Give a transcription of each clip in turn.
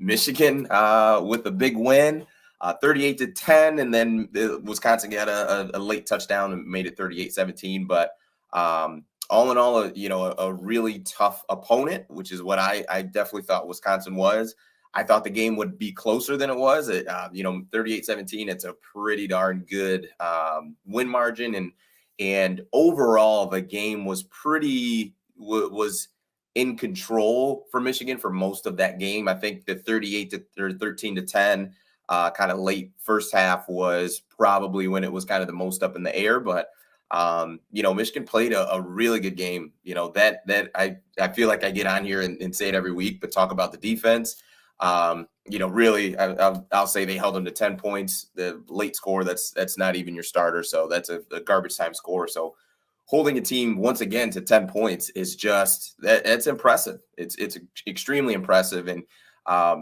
Michigan with a big win, 38-10, and then Wisconsin got a late touchdown and made it 38-17. But all in all, a really tough opponent, which is what I definitely thought Wisconsin was. I thought the game would be closer than it was. 38-17, it's a pretty darn good win margin. And overall, the game was was in control for Michigan for most of that game. I think the 13-10 kind of late first half was probably when it was kind of the most up in the air. But Michigan played a really good game. That I feel like I get on here and say it every week, but talk about the defense. Really, I'll say they held them to 10 points. The late score, that's not even your starter, so that's a garbage time score. So holding a team once again to 10 points is just that's impressive. It's extremely impressive. And I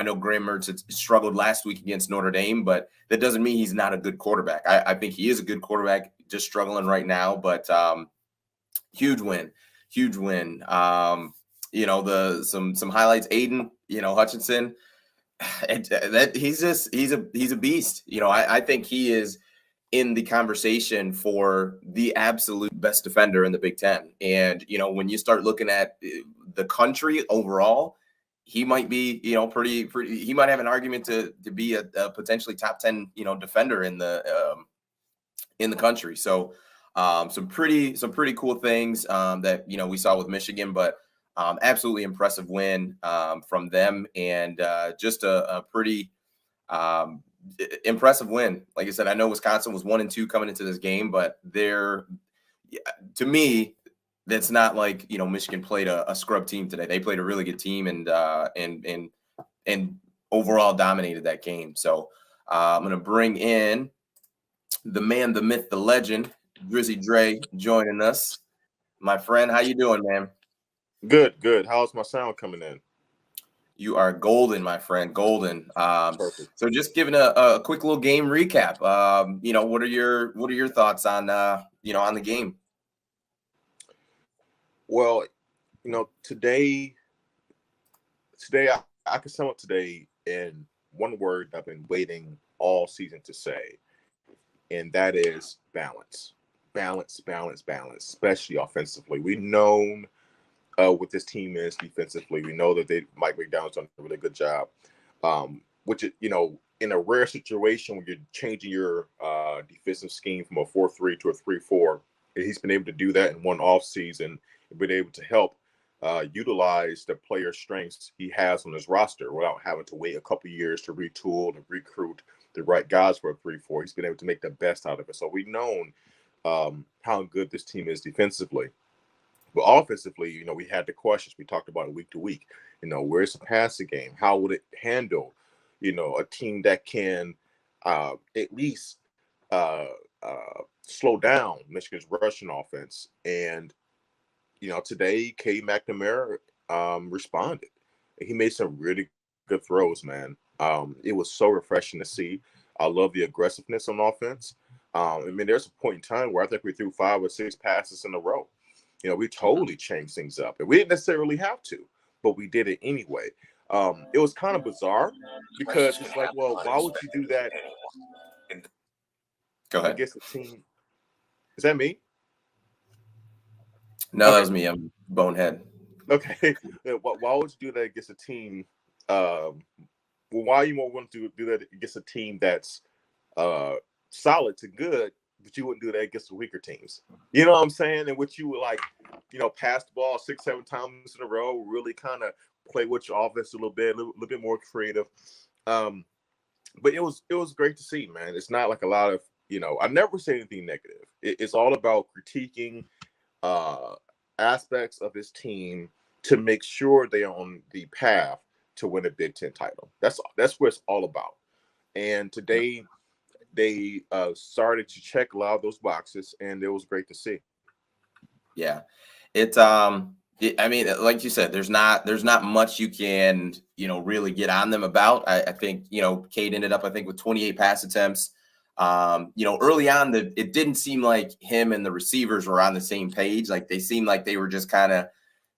know Graham Mertz struggled last week against Notre Dame, but that doesn't mean he's not a good quarterback. I think he is a good quarterback, just struggling right now. But huge win. Some highlights. Aiden, Hutchinson. He's a beast. I think he is in the conversation for the absolute best defender in the Big Ten. And, when you start looking at the country overall, he might be, pretty, he might have an argument to be a potentially top 10, defender in the country. So some pretty cool things that, we saw with Michigan, but absolutely impressive win from them. And just a pretty impressive win. Like I said, I know Wisconsin was 1-2 coming into this game, but to me, that's not like, Michigan played a scrub team today. They played a really good team and overall dominated that game. So I'm going to bring in the man, the myth, the legend, Drizzy Dre, joining us. My friend, how you doing, man? Good. How's my sound coming in? You are golden, my friend, golden. So just giving a quick little game recap. What are your thoughts on on the game? Well, today I can sum up today in one word I've been waiting all season to say, and that is balance. Balance, especially offensively. We've known what this team is defensively. We know that Mike McDonald's done a really good job, which, in a rare situation when you're changing your defensive scheme from a 4-3 to a 3-4, he's been able to do that in one offseason and been able to help utilize the player strengths he has on his roster without having to wait a couple of years to retool and recruit the right guys for a 3-4. He's been able to make the best out of it. So we've known how good this team is defensively. But offensively, we had the questions we talked about week to week. Where's the passing game? How would it handle, a team that can at least slow down Michigan's rushing offense? And, today, Cade McNamara responded. He made some really good throws, man. It was so refreshing to see. I love the aggressiveness on offense. There's a point in time where I think we threw 5 or 6 passes in a row. We totally changed things up, and we didn't necessarily have to, but we did it anyway. It was kind of bizarre because it's like, well, why would you do that? Go ahead. Against a team. Is that me? No, okay. That was me. I'm bonehead. Okay. Why would you do that against a team? Why you won't want to do that against a team that's solid to good, but you wouldn't do that against the weaker teams? You know what I'm saying? And which you would pass the ball 6-7 times in a row, really kind of play with your offense a little bit more creative. But it was great to see, man. It's not like a lot of, I never say anything negative. It's all about critiquing aspects of this team to make sure they're on the path to win a Big Ten title. That's what it's all about. And today they started to check a lot of those boxes, and it was great to see. Yeah, it's like you said, there's not much you can really get on them about. I think Cade ended up with 28 pass attempts. Early on, it didn't seem like him and the receivers were on the same page. Like they seemed like they were just kind of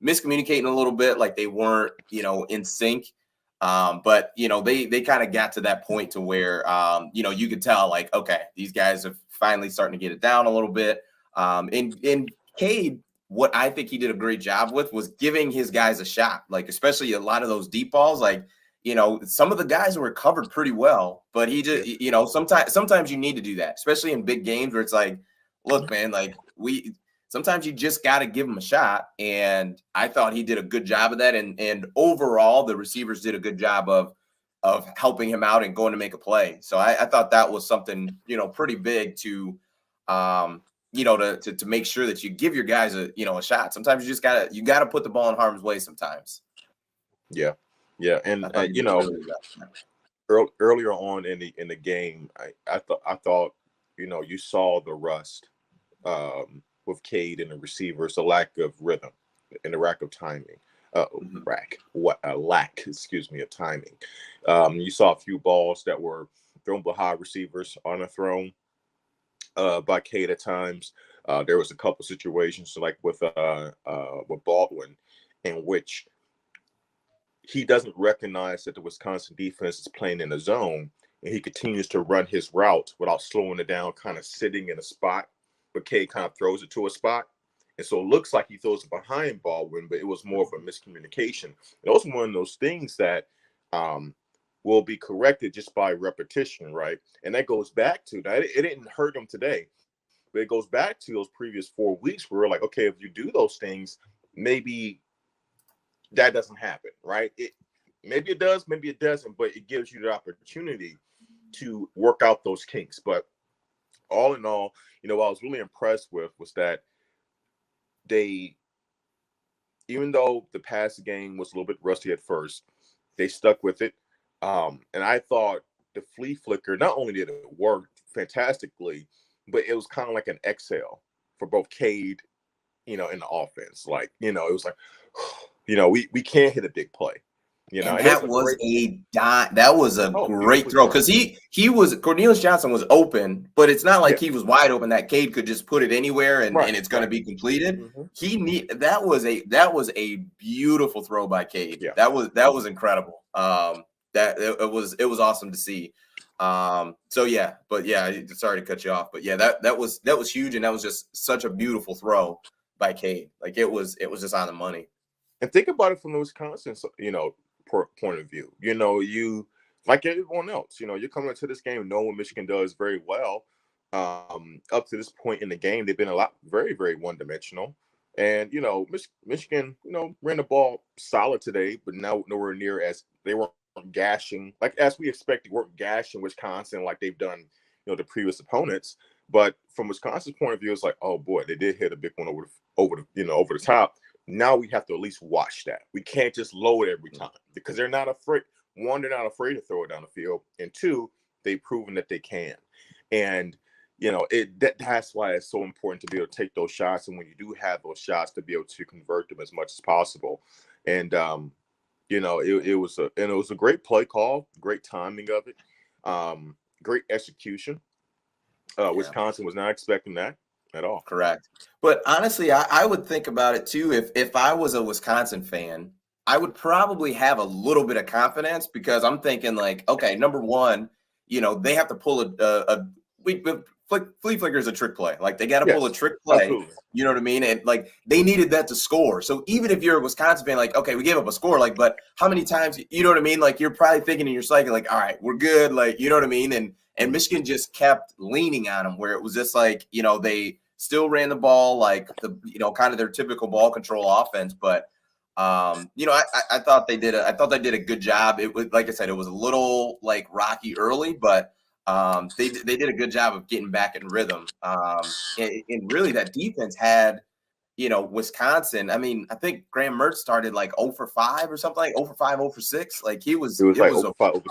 miscommunicating a little bit, like they weren't in sync. But they kind of got to that point to where you could tell like, okay, these guys are finally starting to get it down a little bit. And Cade, what I think he did a great job with was giving his guys a shot, like especially a lot of those deep balls, like some of the guys were covered pretty well, but he just sometimes you need to do that, especially in big games where it's like, look, man, like sometimes you just got to give him a shot. And I thought he did a good job of that. And overall, the receivers did a good job of helping him out and going to make a play. So I thought that was something, pretty big to make sure that you give your guys a shot. Sometimes you just gotta put the ball in harm's way sometimes. Yeah. And earlier on in the game, I thought you saw the rust with Cade and the receivers, the lack of rhythm and the lack of timing. Lack, excuse me, of timing. You saw a few balls that were thrown behind receivers on a thrown by Cade at times. There was a couple situations like with Baldwin in which he doesn't recognize that the Wisconsin defense is playing in a zone, and he continues to run his route without slowing it down, kind of sitting in a spot. But Cade kind of throws it to a spot. And so it looks like he throws it behind Baldwin, but it was more of a miscommunication. It was one of those things that will be corrected just by repetition, right? And that goes back to that. It didn't hurt him today, but it goes back to those previous 4 weeks where we're like, okay, if you do those things, maybe that doesn't happen, right? Maybe it does, maybe it doesn't, but it gives you the opportunity to work out those kinks. But all in all, what I was really impressed with was that they, even though the pass game was a little bit rusty at first, they stuck with it. And I thought the flea flicker, not only did it work fantastically, but it was kind of like an exhale for both Cade, in the offense. Like, it was like, we can't hit a big play. And that was a great throw because Cornelius Johnson was open, but it's not like he was wide open that Cade could just put it anywhere and it's going to be completed. Mm-hmm. That was a beautiful throw by Cade. Yeah. That was incredible. It was awesome to see. Sorry to cut you off, but yeah, that was huge, and that was just such a beautiful throw by Cade. Like it was just on the money. And think about it from the Wisconsin, point of view. You like everyone else. You're coming into this game knowing what Michigan does very well. Up to this point in the game, they've been very, very one-dimensional. And Michigan, ran the ball solid today, but nowhere near as they weren't gashing like as we expected. Weren't gashing Wisconsin like they've done, the previous opponents. But from Wisconsin's point of view, it's like, oh boy, they did hit a big one over the top. Now we have to at least watch that. We can't just load every time because they're not afraid. One, they're not afraid to throw it down the field, and two, they've proven that they can. And that's why it's so important to be able to take those shots, and when you do have those shots, to be able to convert them as much as possible. And it was a great play call, great timing of it, great execution. Wisconsin was not expecting that at all. Correct. But honestly, I would think about it too. If I was a Wisconsin fan, I would probably have a little bit of confidence because I'm thinking like, okay, number one, they have to pull flea flicker is a trick play. Like they got to pull a trick play. Absolutely. You know what I mean? And like they needed that to score. So even if you're a Wisconsin fan, like, okay, we gave up a score, like, but how many times, you know what I mean? Like you're probably thinking in your psyche, like, all right, we're good. Like, you know what I mean? And Michigan just kept leaning on them where it was just like, they still ran the ball like kind of their typical ball control offense. But, I thought they did a good job. It was, like I said, it was a little like rocky early, but they did a good job of getting back in rhythm. And really that defense had, Wisconsin. I mean, I think Graham Mertz started like 0 for 5 or something, like 0 for 5, 0 for 6. Like it was like 0 for 5, 0 for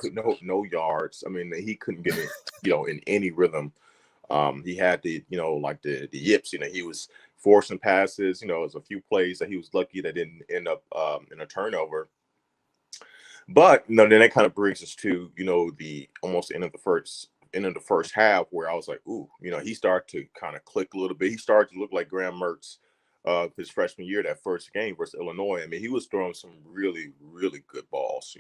6, no yards. I mean, he couldn't get it, in any rhythm. He had the yips, he was forcing passes, it was a few plays that he was lucky that didn't end up in a turnover. But then that kind of brings us to the almost end of the first half where I was like, ooh, he started to kind of click a little bit. He started to look like Graham Mertz his freshman year, that first game versus Illinois. I mean, he was throwing some really, really good balls.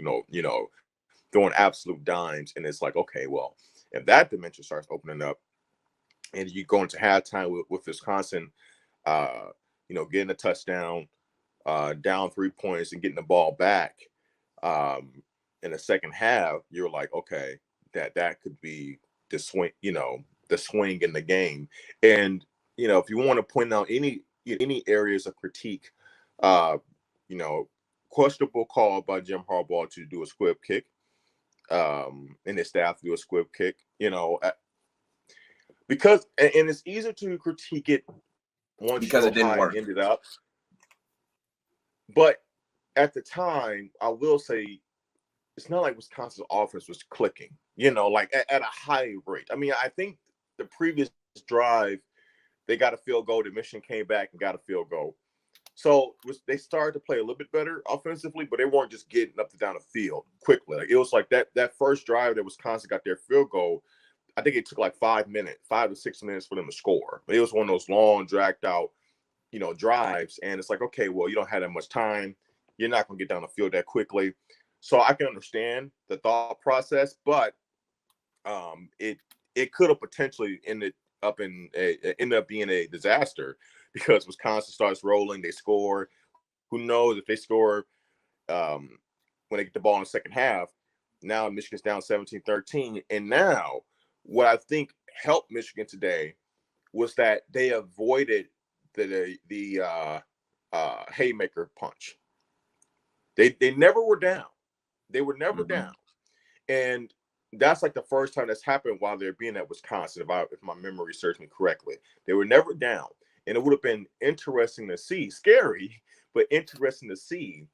Throwing absolute dimes, and it's like, okay, well, if that dimension starts opening up, and you go into halftime with Wisconsin, getting a touchdown, down 3 points, and getting the ball back in the second half, you're like, okay, that could be the swing, the swing in the game. And if you want to point out any areas of critique, questionable call by Jim Harbaugh to do a squib kick, and his staff to do a squib kick, because and it's easier to critique it once because you it know didn't how work. it ended up. But at the time, I will say, it's not like Wisconsin's offense was clicking, like at a high rate. I mean, I think the previous drive, they got a field goal. The Michigan came back and got a field goal. So they started to play a little bit better offensively, but they weren't just getting up and down the field quickly. Like, it was like that first drive that Wisconsin got their field goal, I think it took like 5 to 6 minutes for them to score. But it was one of those long, dragged out, drives. And it's like, okay, well, you don't have that much time. You're not going to get down the field that quickly. So I can understand the thought process, but it could have potentially ended up being a disaster, because Wisconsin starts rolling, they score. Who knows if they score when they get the ball in the second half? Now Michigan's down 17-13, and now what I think helped Michigan today was that they avoided the haymaker punch. They never were down. They were never down. And that's like the first time that's happened while they're being at Wisconsin, if my memory serves me correctly. They were never down. And it would have been interesting to see, scary, but interesting to see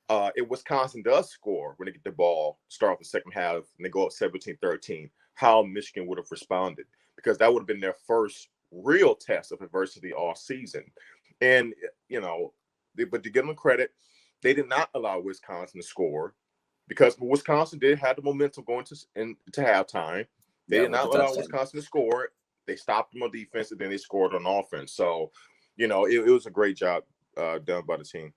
if Wisconsin does score when they get the ball, start off the second half, and they go up 17-13, how Michigan would have responded, because that would have been their first real test of adversity all season. And, but to give them credit, they did not allow Wisconsin to score, because Wisconsin did have the momentum going into halftime. They did not allow Wisconsin to score. They stopped them on defense, and then they scored on offense. So, it was a great job done by the team.